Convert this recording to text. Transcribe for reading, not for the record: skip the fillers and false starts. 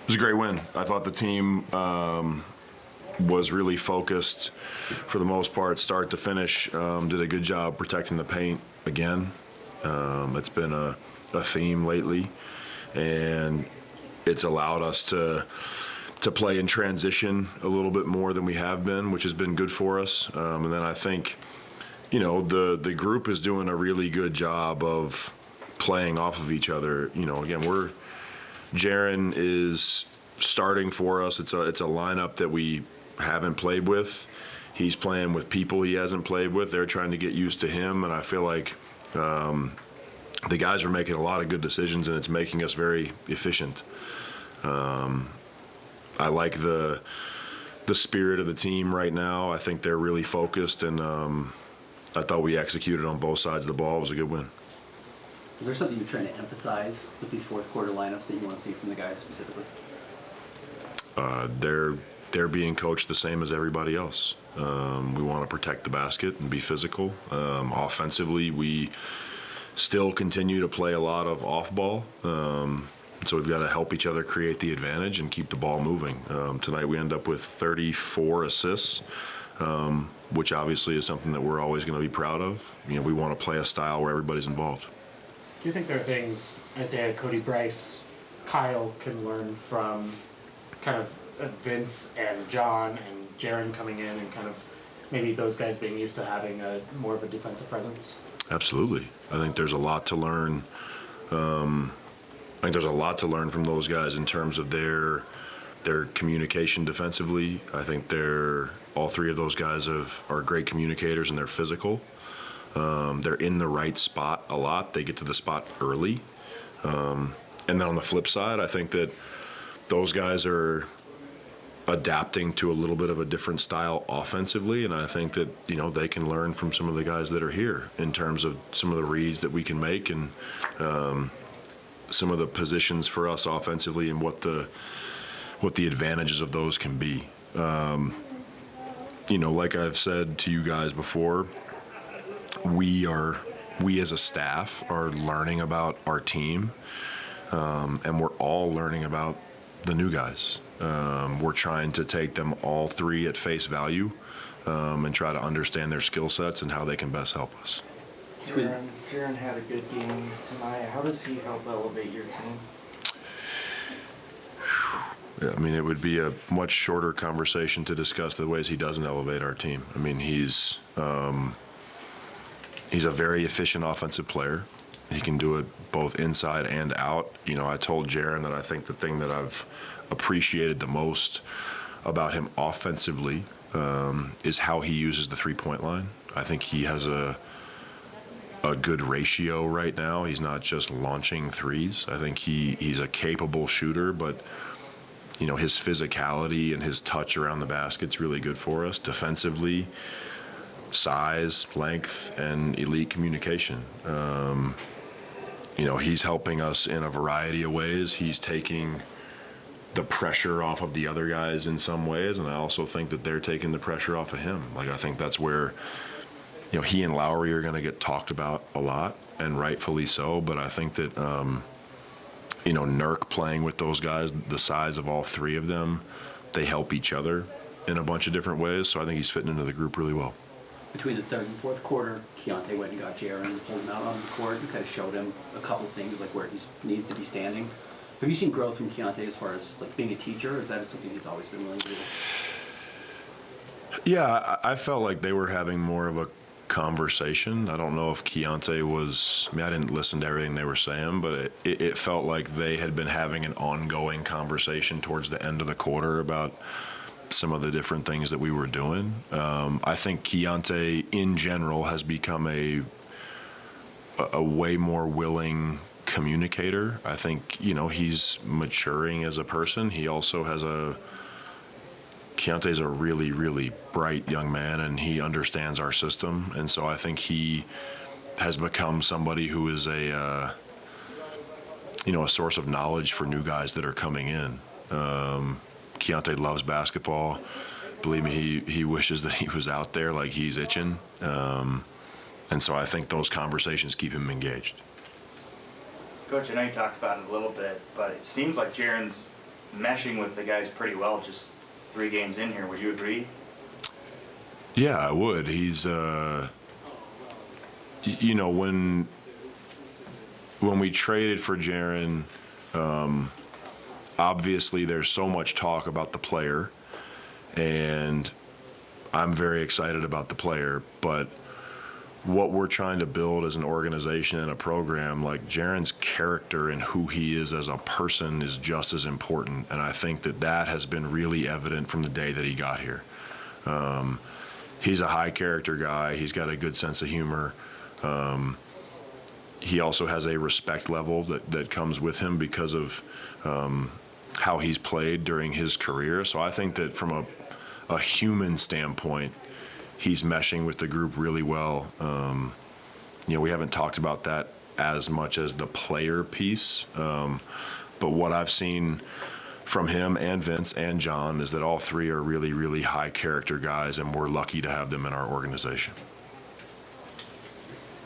was a great win. I thought the team was really focused for the most part, start to finish. Did a good job protecting the paint again. It's been a theme lately, and it's allowed us to play in transition a little bit more than we have been, which has been good for us. And then I think, the group is doing a really good job of playing off of each other. Again, Jiren is starting for us. It's a lineup that we haven't played with. He's playing with people he hasn't played with. They're trying to get used to him, and I feel like the guys are making a lot of good decisions, and it's making us very efficient. I like the spirit of the team right now. I think they're really focused, and I thought we executed on both sides of the ball. It was a good win. Is there something you're trying to emphasize with these fourth quarter lineups that you want to see from the guys specifically? They're being coached the same as everybody else. We want to protect the basket and be physical. Offensively, we still continue to play a lot of off ball. So we've got to help each other create the advantage and keep the ball moving. Tonight we end up with 34 assists, which obviously is something that we're always going to be proud of. We want to play a style where everybody's involved. Do you think there are things Isaiah, Cody, Bryce, Kyle can learn from kind of Vince and John and Jiren coming in and kind of maybe those guys being used to having more of a defensive presence? Absolutely. I think there's a lot to learn. I think there's a lot to learn from those guys in terms of their communication defensively. I think all three of those guys are great communicators, and they're physical. They're in the right spot a lot. They get to the spot early. And then on the flip side, I think that those guys are adapting to a little bit of a different style offensively, and I think that they can learn from some of the guys that are here in terms of some of the reads that we can make, and some of the positions for us offensively, and what the advantages of those can be. Like I've said to you guys before, we as a staff are learning about our team, and we're all learning about the new guys. We're trying to take them all three at face value, and try to understand their skill sets and how they can best help us. Jiren had a good game tonight. How does he help elevate your team? Yeah, it would be a much shorter conversation to discuss the ways he doesn't elevate our team. He's a very efficient offensive player. He can do it both inside and out. I told Jiren that I think the thing that I've appreciated the most about him offensively is how he uses the three-point line. I think he has a good ratio right now. He's not just launching threes. I think he's a capable shooter, but his physicality and his touch around the basket's really good for us defensively. Size, length, and elite communication. He's helping us in a variety of ways. He's taking the pressure off of the other guys in some ways, and I also think that they're taking the pressure off of him. I think that's where he and Lowry are going to get talked about a lot, and rightfully so, but I think that Nurk playing with those guys, the size of all three of them, they help each other in a bunch of different ways, so I think he's fitting into the group really well. Between the third and fourth quarter, Keonte went and got Jiren and pulled him out on the court and kind of showed him a couple things, like where he needs to be standing. Have you seen growth from Keonte as far as being a teacher, or is that something he's always been willing to do? Yeah, I felt like they were having more of a conversation. I don't know if Keonte was, I didn't listen to everything they were saying, but it felt like they had been having an ongoing conversation towards the end of the quarter about some of the different things that we were doing. I think Keonte in general has become a way more willing communicator. I think, he's maturing as a person. He also has Keontae's a really, really bright young man, and he understands our system. And so I think he has become somebody who is a source of knowledge for new guys that are coming in. Keonte loves basketball. Believe me, he wishes that he was out there, like he's itching. And so I think those conversations keep him engaged. Coach, I know you talked about it a little bit, but it seems like Jiren's meshing with the guys pretty well just 3 games in here. Would you agree? Yeah, I would. He's, you know, when we traded for Jiren, obviously there's so much talk about the player, and I'm very excited about the player, but what we're trying to build as an organization and a program, like Jiren's character and who he is as a person is just as important, and I think that has been really evident from the day that he got here. He's a high character guy. He's got a good sense of humor. He also has a respect level that comes with him because of how he's played during his career. So I think that from a human standpoint, he's meshing with the group really well. You know, we haven't talked about that as much as the player piece, but what I've seen from him and Vince and John is that all 3 are really, really high character guys, and we're lucky to have them in our organization.